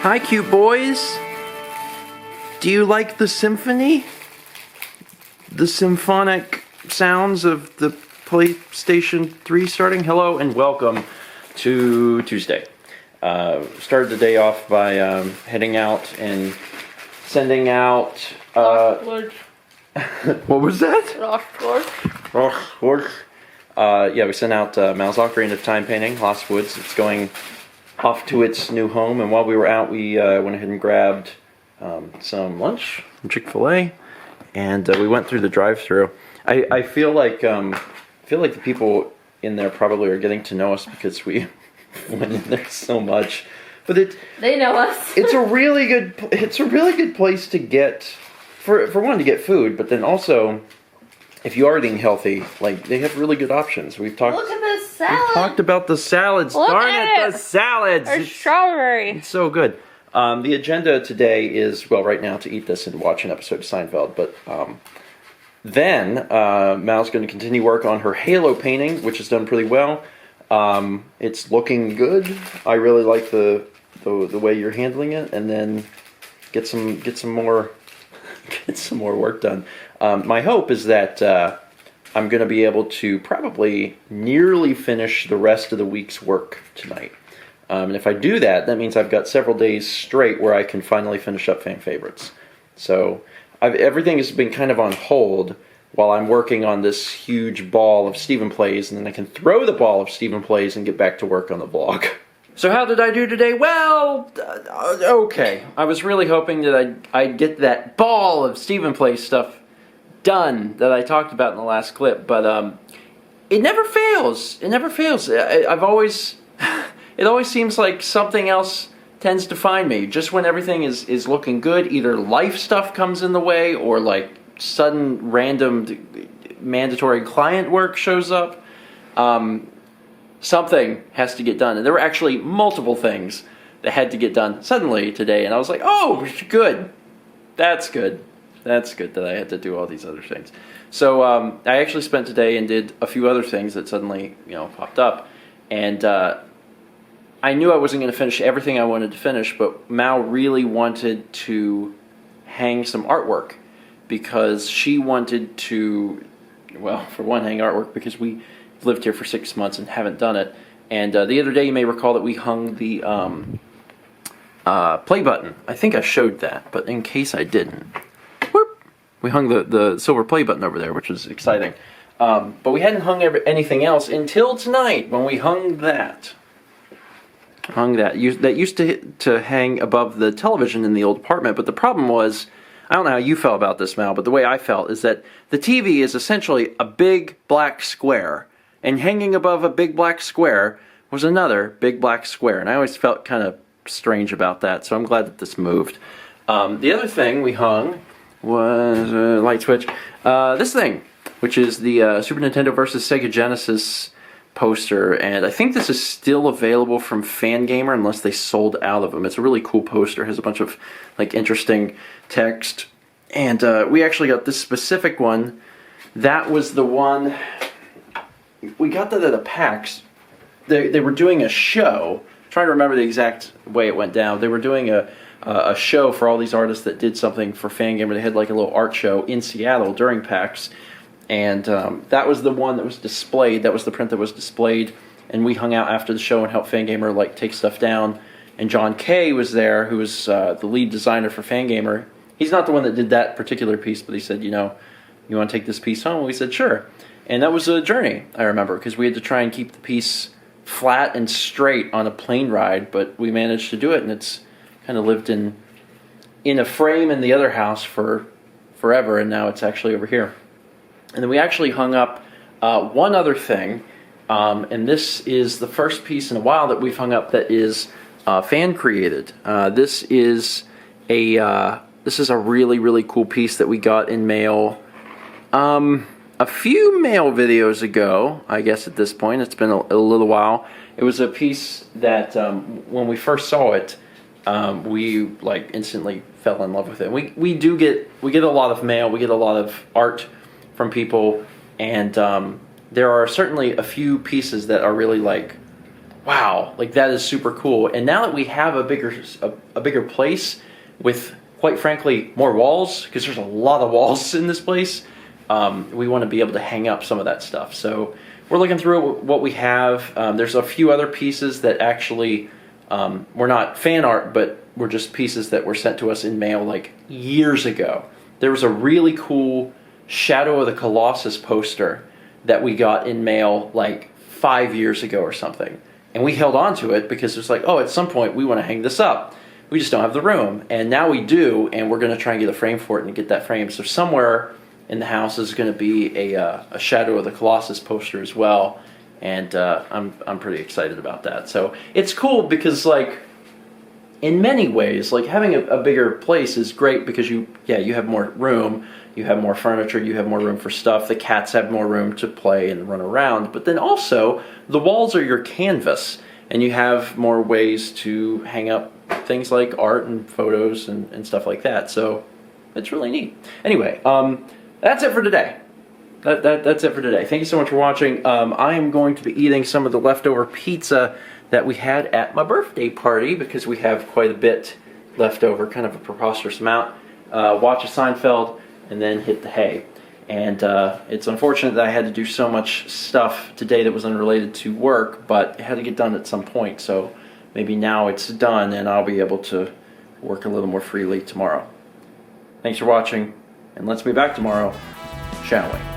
Hi, cute boys. Do you like the symphony? The symphonic sounds of the PlayStation 3 starting? Hello and welcome to Tuesday. Started the day off by heading out and sending out... what was that? Yeah, we sent out Malzahn End of Time painting, Lost Woods. It's going off to its new home, and while we were out, we went ahead and grabbed some lunch from Chick-Fil-A, and we went through the drive-thru. I feel like the people in there probably are getting to know us because we went in there so much. But they know us. It's a really good place to get for one, to get food, but then also, if you are eating healthy, like, they have really good options. Look at this salad. We've talked about the salads. Darn it, the salads. There's strawberry. It's so good. The agenda today is, well, right now to eat this and watch an episode of Seinfeld, but then Mal's going to continue work on her Halo painting, which is done pretty well. It's looking good. I really like the way you're handling it, and then get some more work done. My hope is that I'm going to be able to probably nearly finish the rest of the week's work tonight. And if I do that, that means I've got several days straight where I can finally finish up Fan Favorites. So everything has been kind of on hold while I'm working on this huge ball of Stephen Plays, and then I can throw the ball of Stephen Plays and get back to work on the vlog. So how did I do today? Well, okay. I was really hoping that I'd get that ball of Stephen Plays stuff done that I talked about in the last clip, but it never fails. It never fails. It always seems like something else tends to find me. Just when everything is looking good, either life stuff comes in the way or like sudden random mandatory client work shows up. Something has to get done. And there were actually multiple things that had to get done suddenly today. And I was like, oh, good. That's good. That's good that I had to do all these other things. So I actually spent today and did a few other things that suddenly, popped up. And I knew I wasn't going to finish everything I wanted to finish, but Mal really wanted to hang some artwork because she wanted to, well, for one, hang artwork because we lived here for 6 months and haven't done it. And the other day, you may recall that we hung the play button. I think I showed that, but in case I didn't, whoop, we hung the silver play button over there, which was exciting. But we hadn't hung anything else until tonight when we hung that. That used to hang above the television in the old apartment, but the problem was, I don't know how you felt about this, Mal, but the way I felt is that the TV is essentially a big black square, and hanging above a big black square was another big black square, and I always felt kind of strange about that, so I'm glad that this moved. The other thing we hung was a light switch. This thing, which is the Super Nintendo versus Sega Genesis poster, and I think this is still available from Fangamer unless they sold out of them. It's a really cool poster. It has a bunch of like interesting text, and we actually got this specific one. That was the one we got that at a PAX. They were doing a show. I'm trying to remember the exact way it went down. They were doing a show for all these artists that did something for Fangamer. They had like a little art show in Seattle during PAX. And that was the one that was displayed. That was the print that was displayed. And we hung out after the show and helped Fangamer like take stuff down. And John Kay was there, who was the lead designer for Fangamer. He's not the one that did that particular piece, but he said, you want to take this piece home? We said, sure. And that was a journey, I remember, because we had to try and keep the piece flat and straight on a plane ride, but we managed to do it, and it's kind of lived in a frame in the other house for forever, and now it's actually over here. And then we actually hung up one other thing, and this is the first piece in a while that we've hung up that is fan created. This is a really, really cool piece that we got in mail a few mail videos ago. I guess at this point it's been a little while. It was a piece that when we first saw it, we like instantly fell in love with it. We get a lot of mail. We get a lot of art from people, and there are certainly a few pieces that are really like wow, like that is super cool. And now that we have a bigger place with, quite frankly, more walls, because there's a lot of walls in this place, we want to be able to hang up some of that stuff. So we're looking through what we have. There's a few other pieces that actually were not fan art, but were just pieces that were sent to us in mail like years ago. There was a really cool Shadow of the Colossus poster that we got in mail like 5 years ago or something. And we held on to it because it's like, oh, at some point we want to hang this up. We just don't have the room. And now we do, and we're going to try and get a frame for it and get that frame. So somewhere in the house is going to be a Shadow of the Colossus poster as well. And I'm pretty excited about that. So it's cool because, like, in many ways, like having a bigger place is great because you have more room, you have more furniture, you have more room for stuff. The cats have more room to play and run around. But then also, the walls are your canvas, and you have more ways to hang up things like art and photos and stuff like that. So it's really neat. Anyway, that's it for today. That's it for today. Thank you so much for watching. I am going to be eating some of the leftover pizza that we had at my birthday party because we have quite a bit left over, kind of a preposterous amount. Watch a Seinfeld and then hit the hay. And it's unfortunate that I had to do so much stuff today that was unrelated to work, but it had to get done at some point. So maybe now it's done and I'll be able to work a little more freely tomorrow. Thanks for watching, and let's be back tomorrow, shall we?